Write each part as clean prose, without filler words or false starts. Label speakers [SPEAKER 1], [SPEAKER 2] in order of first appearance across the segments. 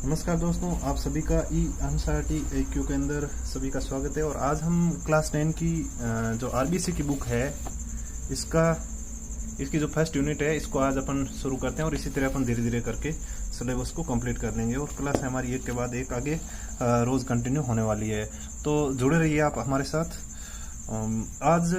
[SPEAKER 1] नमस्कार दोस्तों, आप सभी का एनसीईआरटी AQ के अंदर सभी का स्वागत है। और आज हम क्लास 10 की जो आरबीसी की बुक है इसकी जो फर्स्ट यूनिट है इसको आज अपन शुरू करते हैं और इसी तरह अपन धीरे धीरे करके सिलेबस को कंप्लीट कर लेंगे। और क्लास हमारी एक के बाद एक आगे रोज़ कंटिन्यू होने वाली है, तो जुड़े रहिए आप हमारे साथ। आज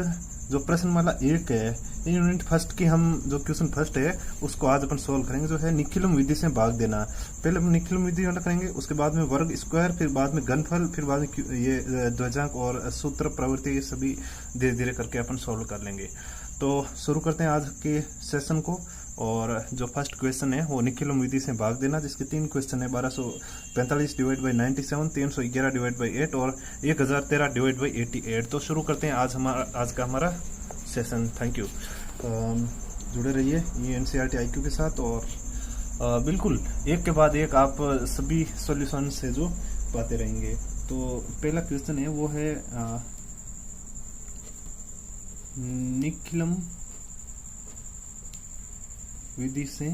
[SPEAKER 1] जो प्रश्नमाला 1 है, यूनिट फर्स्ट की हम जो क्वेश्चन फर्स्ट है उसको आज अपन सोल्व करेंगे, जो है निखिलम विधि से भाग देना। पहले हम निखिलम विधि वाला करेंगे, उसके बाद में वर्ग स्क्वायर, फिर बाद में घनफल, फिर बाद में ये ध्वजांक और सूत्र प्रवृत्ति, ये सभी धीरे धीरे करके अपन सोल्व कर लेंगे। तो शुरू करते हैं आज के सेशन को। और जो फर्स्ट क्वेश्चन है वो निखिलम विधि से भाग देना, जिसके 3 क्वेश्चन है। 1245 डिवाइड बाई 97, 311 डिवाइड बाई 8 और 1013 डिवाइड बाई 88। तो शुरू करते हैं आज का हमारा सेशन। Thank you. जुड़े रहिए ये एनसीईआरटी IQ के साथ, और बिल्कुल एक के बाद एक आप सभी सॉल्यूशन से जो पाते रहेंगे। तो पहला क्वेश्चन है वो है निखिलम विधि से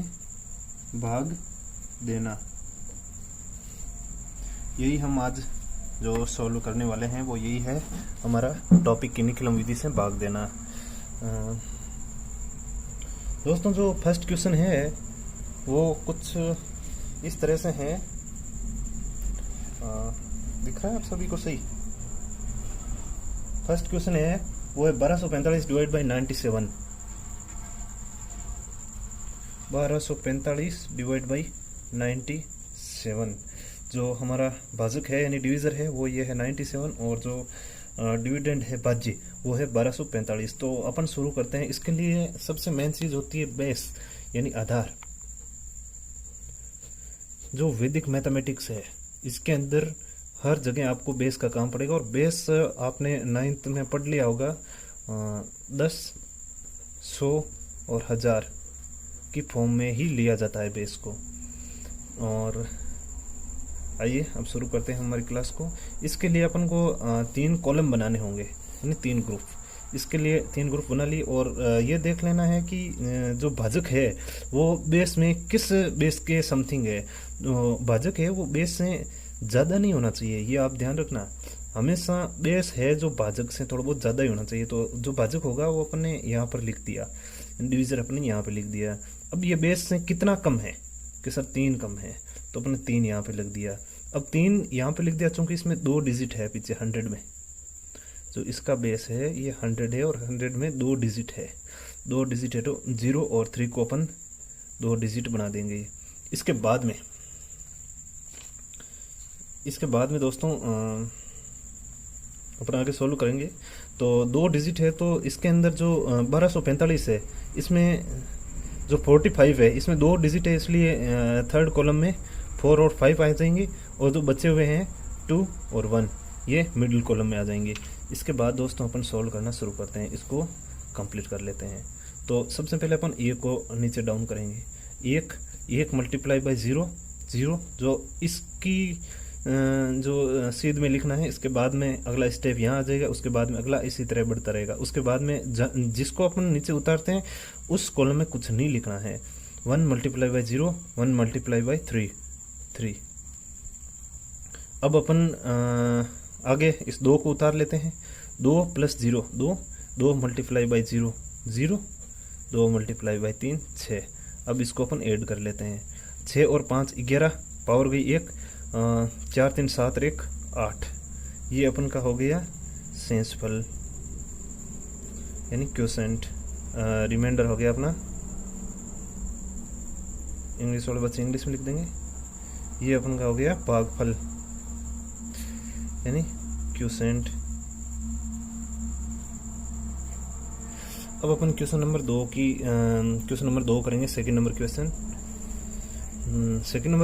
[SPEAKER 1] भाग देना। यही हम आज जो सॉल्व करने वाले हैं वो यही है हमारा टॉपिक की निखिलम विधि से भाग देना। दोस्तों, जो फर्स्ट क्वेश्चन है वो कुछ इस तरह से है। दिख रहा है आप सभी को सही? फर्स्ट क्वेश्चन है वो है 1245 डिवाइड बाई 97। 1245 divide by 97। जो हमारा भाजक है यानी डिविजर है वो ये है 97, और जो डिविडेंड है भाज्य वो है 1245। तो अपन शुरू करते हैं। इसके लिए सबसे मेन चीज होती है बेस यानी आधार। जो वैदिक मैथमेटिक्स है इसके अंदर हर जगह आपको बेस का काम पड़ेगा, और बेस आपने 9th में पढ़ लिया होगा। 10, 100 और 1000 की फॉर्म में ही लिया जाता है बेस को। और आइए अब शुरू करते हैं हमारी क्लास को। इसके लिए अपन को 3 कॉलम बनाने होंगे, यानी 3 ग्रुप। इसके लिए 3 ग्रुप बना ली, और ये देख लेना है कि जो भाजक है वो बेस में किस बेस के समथिंग है। जो भाजक है वो बेस से ज़्यादा नहीं होना चाहिए, ये आप ध्यान रखना। हमेशा बेस है जो भाजक से थोड़ा बहुत ज़्यादा ही होना चाहिए। तो जो भाजक होगा वो अपने यहाँ पर लिख दिया, डिविजर अपने यहाँ पर लिख दिया। अब ये बेस से कितना कम है कि सर 3 कम है, तो अपने 3 यहाँ पे लिख दिया। अब 3 यहाँ पे लिख दिया, चूंकि इसमें 2 डिजिट है पीछे 100 में। जो इसका बेस है ये 100 है, और 100 में 2 डिजिट है। 2 डिजिट है तो 0 और 3 को अपन 2 डिजिट बना देंगे। इसके बाद में दोस्तों अपन आगे सोल्व करेंगे। तो 2 डिजिट है, तो इसके अंदर जो 1245 है इसमें जो 45 है इसमें 2 डिजिट है, इसलिए थर्ड कॉलम में 4 और 5 आ जाएंगे, और जो बचे हुए हैं 2 और 1 ये मिडिल कॉलम में आ जाएंगे। इसके बाद दोस्तों अपन सॉल्व करना शुरू करते हैं, इसको कंप्लीट कर लेते हैं। तो सबसे पहले अपन 1 को नीचे डाउन करेंगे। 1 मल्टीप्लाई बाई 0, जो इसकी जो सीध में लिखना है। इसके बाद में अगला स्टेप यहाँ आ जाएगा, उसके बाद में अगला इसी तरह बढ़ता रहेगा। उसके बाद में जिसको अपन नीचे उतारते हैं उस कॉलम में कुछ नहीं लिखना है। 1 मल्टीप्लाई बाई 0, 1 मल्टीप्लाई बाई 3। अब अपन आगे इस 2 को उतार लेते हैं। 2 plus 0 2 multiply by 0 0, 2 multiply by 3 6। अब इसको अपन ऐड कर लेते हैं। 6 और 5 11, पावर गई 1, 4 3 7 और 1 8। ये अपन का हो गया शेषफल यानी क्वोशेंट। रिमाइंडर हो गया अपना। इंग्लिश वाले बच्चे इंग्लिश में लिख देंगे। ये अपन का हो गया भागफल यानी क्वोशेंट। अब अपन क्वेश्चन नंबर 2 करेंगे। सेकंड नंबर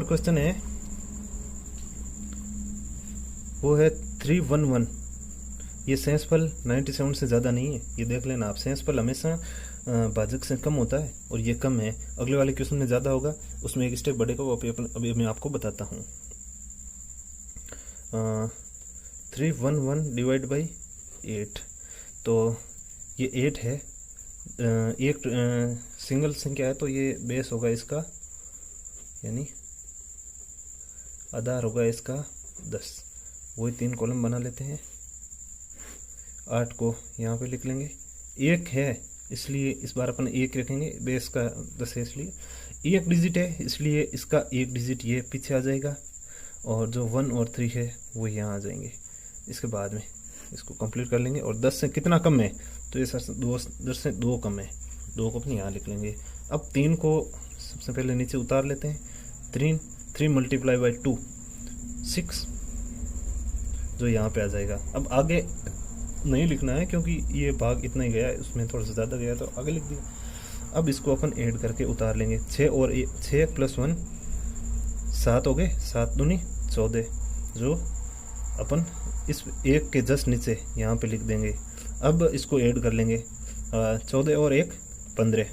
[SPEAKER 1] क्वेश्चन है वो है 311। ये शेषफल 97 से ज़्यादा नहीं है, ये देख लेना आप। शेषफल हमेशा भाजक से कम होता है, और ये कम है। अगले वाले क्वेश्चन में ज़्यादा होगा, उसमें एक स्टेप बढ़ेगा, वो अभी मैं आपको बताता हूँ। 311 डिवाइड बाई 8, तो ये 8 है। एक सिंगल संख्या है तो ये बेस होगा इसका, यानी आधार होगा इसका 10, वही 3 कॉलम बना लेते हैं। 8 को यहाँ पे लिख लेंगे, 1 है इसलिए इस बार अपन 1 रखेंगे, बेस का 10 है इसलिए 1 डिजिट है, इसलिए इसका 1 डिजिट ये पीछे आ जाएगा, और जो 1 और 3 है वो यहाँ आ जाएंगे। इसके बाद में इसको कंप्लीट कर लेंगे। और 10 से कितना कम है, तो ये सर 10 से 2 कम है, 2 को अपने यहाँ लिख लेंगे। अब 3 को सबसे पहले नीचे उतार लेते हैं। 3 मल्टीप्लाई बाई 2 6, जो यहाँ पे आ जाएगा। अब आगे नहीं लिखना है क्योंकि ये भाग इतना ही गया है, उसमें थोड़ा सा ज़्यादा गया तो आगे लिख दिया। अब इसको अपन ऐड करके उतार लेंगे। 6 प्लस 1 7 हो गए, 7 दूनी 14, जो अपन इस 1 के जस्ट नीचे यहाँ पे लिख देंगे। अब इसको ऐड कर लेंगे, 14 और 1 15।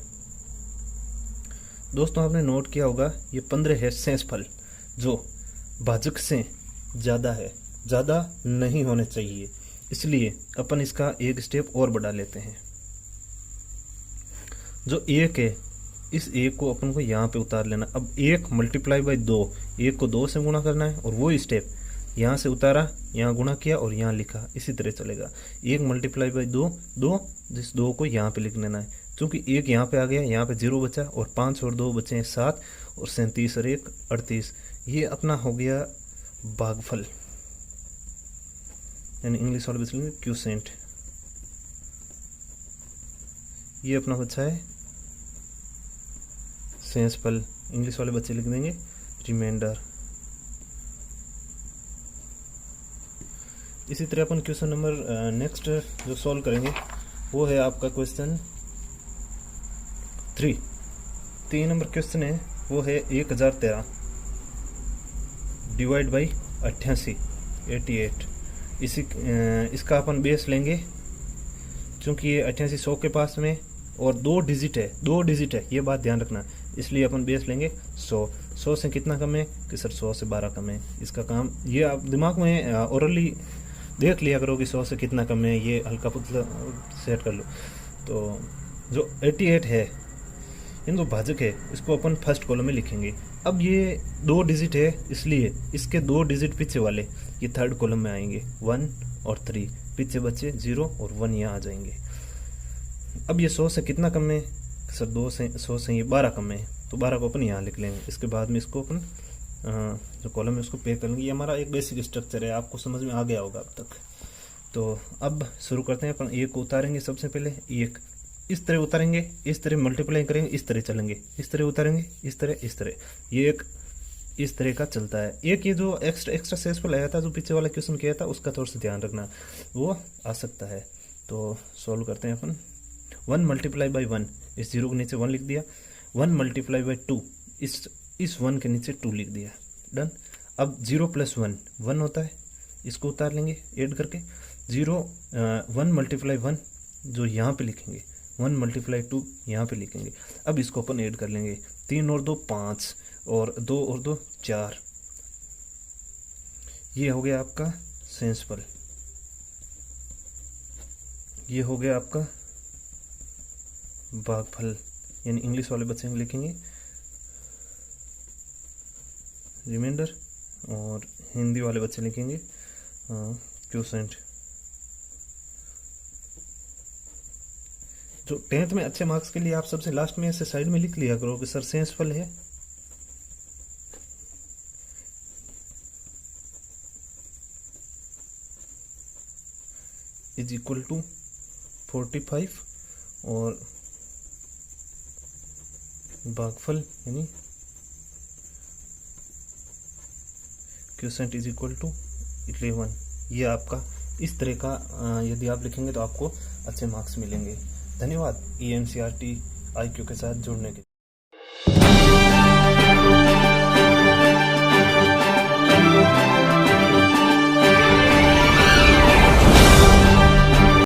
[SPEAKER 1] दोस्तों आपने नोट किया होगा ये 15 है शेषफल, जो भाजक से ज़्यादा है, ज़्यादा नहीं होने चाहिए, इसलिए अपन इसका एक स्टेप और बढ़ा लेते हैं। जो 1 है, इस 1 को अपन को यहाँ पे उतार लेना। अब 1 मल्टीप्लाई बाई 2, 1 को 2 से गुणा करना है, और वो स्टेप यहाँ से उतारा, यहाँ गुणा किया और यहाँ लिखा, इसी तरह चलेगा। 1 मल्टीप्लाई बाई 2, 2, जिस 2 को यहाँ पे लिख लेना है। क्योंकि 1 यहाँ पे आ गया, यहाँ पे 0 बचा, और 5 और 2 बचे हैं 7, और 37 और 1 38। ये अपना हो गया भागफल, यानी इंग्लिश वाले बच्चे लिखेंगे क्यूसेंट। ये अपना बच्चा है शेषफल, इंग्लिश वाले बच्चे लिख देंगे रिमाइंडर। इसी तरह अपन क्वेश्चन नंबर नेक्स्ट जो सॉल्व करेंगे वो है आपका क्वेश्चन 3 नंबर क्वेश्चन है, वो है 1013 डिवाइड बाई 88। इसका अपन बेस लेंगे, क्योंकि ये 88 100 के पास में और 2 डिजिट है, ये बात ध्यान रखना, इसलिए अपन बेस लेंगे 100 से कितना कम है कि सर 100 से 12 कम है। इसका काम ये आप दिमाग में ओरली देख लिया करो कि 100 से कितना कम है, ये हल्का पुतला सेट कर लो। तो जो 88 है, इन जो भाजक है, इसको अपन फर्स्ट कॉलम में लिखेंगे। अब ये 2 डिजिट है, इसलिए इसके 2 डिजिट पीछे वाले ये थर्ड कॉलम में आएंगे, 1 और 3, पीछे बचे 0 और 1 यहाँ आ जाएंगे। अब ये 100 से कितना कम है सर, 100 से ये 12 कम है, तो 12 को अपन यहाँ लिख लेंगे। इसके बाद में इसको अपन जो कॉलम है उसको पे कर लेंगे। ये हमारा एक बेसिक स्ट्रक्चर है, आपको समझ में आ गया होगा अब तक। तो अब शुरू करते हैं। अपन 1 को उतारेंगे, सबसे पहले 1 इस तरह उतारेंगे, इस तरह मल्टीप्लाई करेंगे, इस तरह चलेंगे, इस तरह उतारेंगे, इस तरह। ये एक इस तरह का चलता है। एक ये जो एक्स्ट्रा शेषफल आया था, जो पीछे वाला क्वेश्चन किया था, उसका थोड़ा सा ध्यान रखना, वो आ सकता है। तो सॉल्व करते हैं अपन। 1 मल्टीप्लाई बाई 1, इस 0 के नीचे 1 लिख दिया। 1 मल्टीप्लाई बाई 2, इस 1 के नीचे 2 लिख दिया, डन। अब 0 प्लस 1 1 होता है, इसको उतार लेंगे ऐड करके। 1 मल्टीप्लाई 1 जो यहाँ पे लिखेंगे, 1 मल्टीप्लाई 2 यहाँ पे लिखेंगे। अब इसको अपन ऐड कर लेंगे, 3 और 2 5, और 2 और 2 4। ये हो गया आपका शेषफल, ये हो गया आपका भागफल, यानी इंग्लिश वाले बच्चे लिखेंगे रिमाइंडर, और हिंदी वाले बच्चे लिखेंगे क्वोशिएंट। जो 10th में अच्छे मार्क्स के लिए आप सबसे लास्ट में ऐसे साइड में लिख लिया करो कि सर शेषफल है इज इक्वल टू 45, और भागफल यानी क्वोशिएंट इज इक्वल टू 11। ये आपका इस तरह का यदि आप लिखेंगे तो आपको अच्छे मार्क्स मिलेंगे। धन्यवाद ENCERT IQ के साथ जुड़ने के लिए।